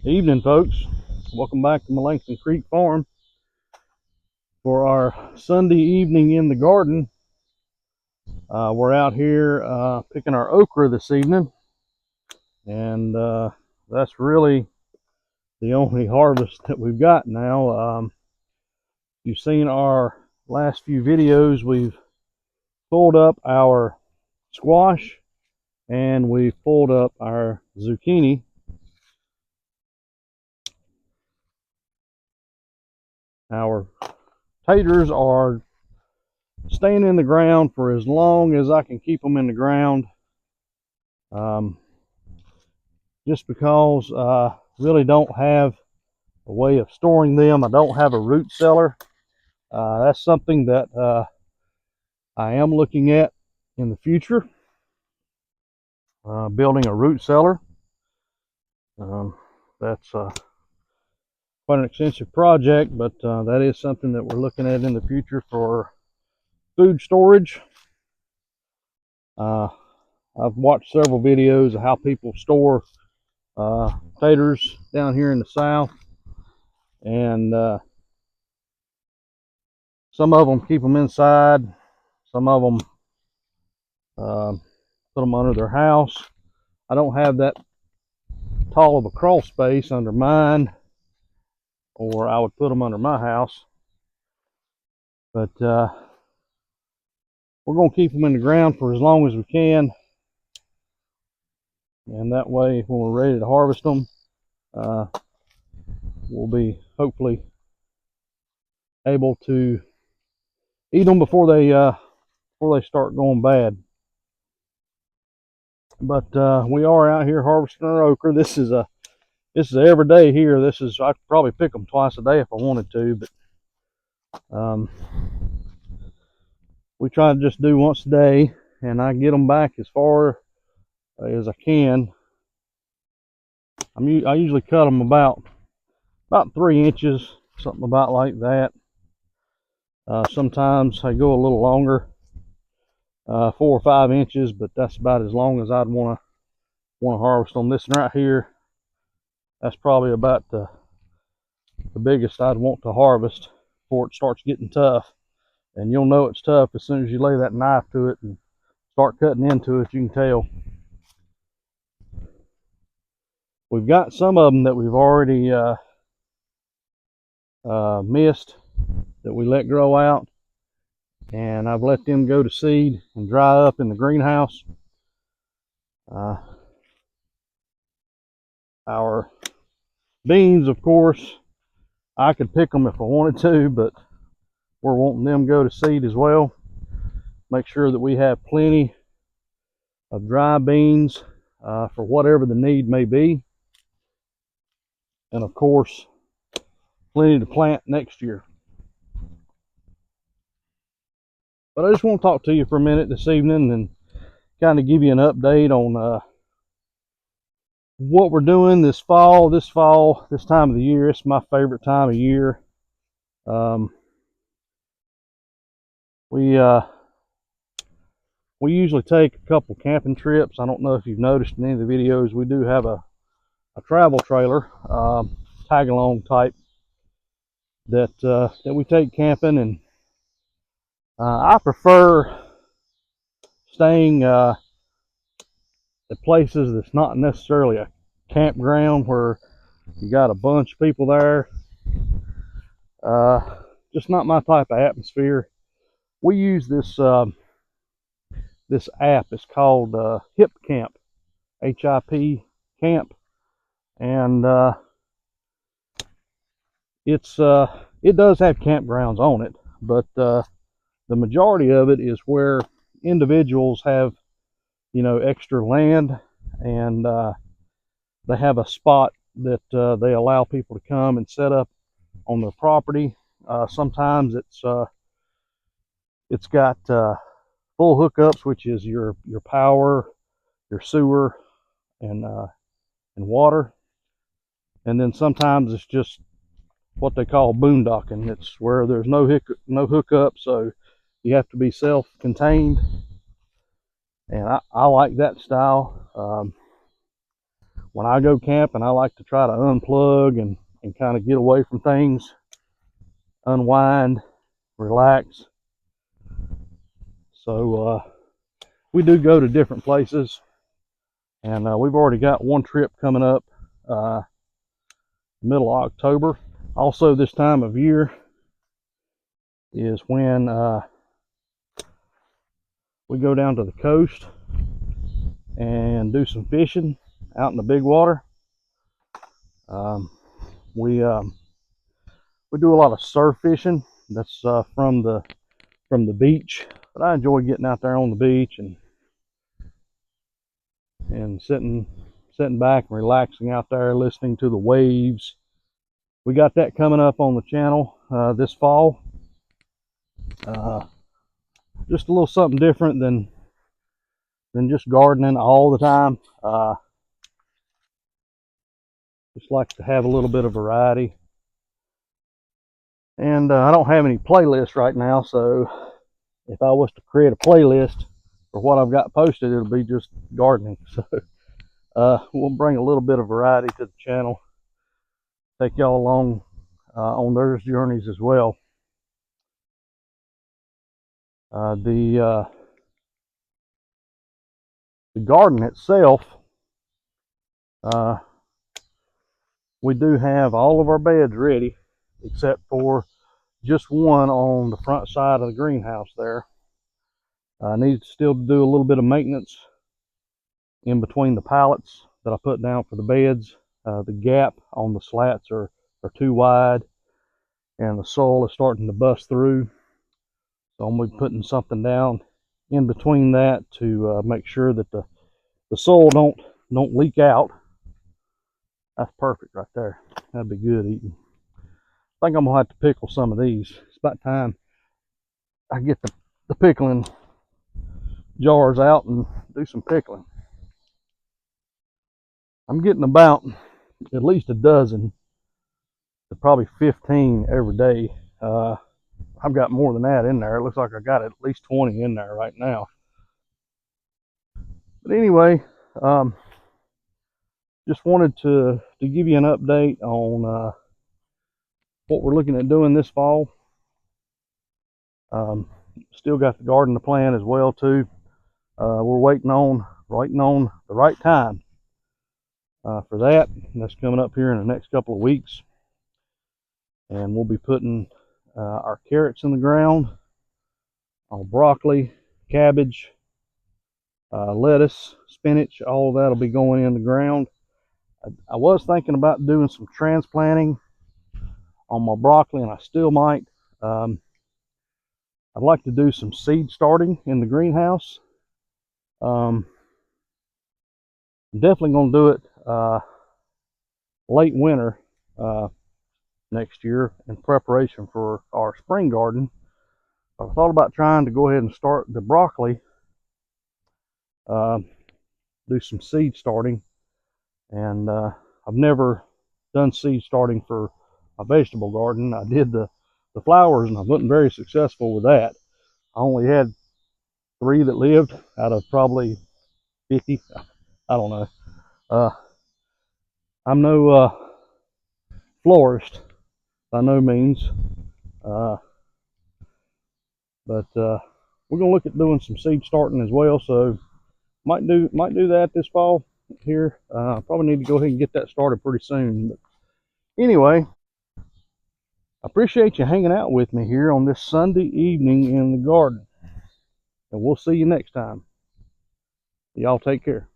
Evening, folks. Welcome back to Melanson Creek Farm for our Sunday evening in the garden. We're out here picking our okra this evening, and that's really the only harvest that we've got now. You've seen our last few videos. We've pulled up our squash and we've pulled up our zucchini. Our taters are staying in the ground for as long as I can keep them in the ground, just because I really don't have a way of storing them. I don't have a root cellar. That's something that I am looking at in the future, building a root cellar. That's quite an extensive project, but that is something that we're looking at in the future for food storage. I've watched several videos of how people store taters down here in the south, and some of them keep them inside, some of them put them under their house. I don't have that tall of a crawl space under mine, or I would put them under my house. But we're going to keep them in the ground for as long as we can, and that way when we're ready to harvest them, we'll be hopefully able to eat them before they start going bad. But we are out here harvesting our okra. This is every day here. I could probably pick them twice a day if I wanted to, but we try to just do once a day, and I get them back as far as I can. I usually cut them about 3 inches, something about like that. Sometimes I go a little longer, 4 or 5 inches, but that's about as long as I'd want to harvest them. This one right here, that's probably about the biggest I'd want to harvest before it starts getting tough. And you'll know it's tough as soon as you lay that knife to it and start cutting into it. You can tell. We've got some of them that we've already missed, that we let grow out, and I've let them go to seed and dry up in the greenhouse. Our beans, of course, I could pick them if I wanted to, but we're wanting them to go to seed as well. Make sure that we have plenty of dry beans for whatever the need may be, and of course plenty to plant next year. But I just want to talk to you for a minute this evening and kind of give you an update on what we're doing this fall. This time of the year, it's my favorite time of year. We usually take a couple camping trips. I don't know if you've noticed in any of the videos, we do have a travel trailer, tag along type, that we take camping, and I prefer staying at places that's not necessarily a campground where you got a bunch of people there. Just not my type of atmosphere. We use this this app. It's called HIP Camp, HIP Camp, and it does have campgrounds on it, but the majority of it is where individuals have, extra land, and they have a spot that they allow people to come and set up on their property. Sometimes it's got full hookups, which is your power, your sewer, and water. And then sometimes it's just what they call boondocking. It's where there's no hookup, so you have to be self-contained. And I like that style. when I go camping, I like to try to unplug and kind of get away from things, unwind, relax. So we do go to different places, and we've already got one trip coming up middle of October. Also, this time of year is when we go down to the coast and do some fishing out in the big water. We do a lot of surf fishing. That's from the beach, but I enjoy getting out there on the beach and sitting back and relaxing out there, listening to the waves. We got that coming up on the channel this fall. Just a little something different than just gardening all the time. Just like to have a little bit of variety. And I don't have any playlists right now, so if I was to create a playlist for what I've got posted, it'll be just gardening. So we'll bring a little bit of variety to the channel, take y'all along on their journeys as well. The garden itself, we do have all of our beds ready, except for just one on the front side of the greenhouse there. I need still to do a little bit of maintenance in between the pallets that I put down for the beds. The gap on the slats are too wide, and the soil is starting to bust through. So I'm going to be putting something down in between that to make sure that the soil don't leak out. That's perfect right there. That'd be good eating. I think I'm gonna have to pickle some of these. It's about time I get the pickling jars out and do some pickling. I'm getting about at least a dozen to probably 15 every day. I've got more than that in there. It looks like I got at least 20 in there right now. But anyway, just wanted to give you an update on what we're looking at doing this fall. Still got the garden to plan as well too. We're waiting on the right time for that. And that's coming up here in the next couple of weeks. And we'll be putting our carrots in the ground, our broccoli, cabbage, lettuce, spinach, all of that will be going in the ground. I was thinking about doing some transplanting on my broccoli, and I still might. I'd like to do some seed starting in the greenhouse. I'm definitely going to do it late winter next year in preparation for our spring garden. I thought about trying to go ahead and start the broccoli, do some seed starting, and I've never done seed starting for a vegetable garden. I did the flowers, and I wasn't very successful with that. I only had 3 that lived out of probably 50. I don't know. I'm no florist by no means, but we're gonna look at doing some seed starting as well. So might do that this fall here. Probably need to go ahead and get that started pretty soon. But anyway, I appreciate you hanging out with me here on this Sunday evening in the garden, and we'll see you next time. Y'all take care.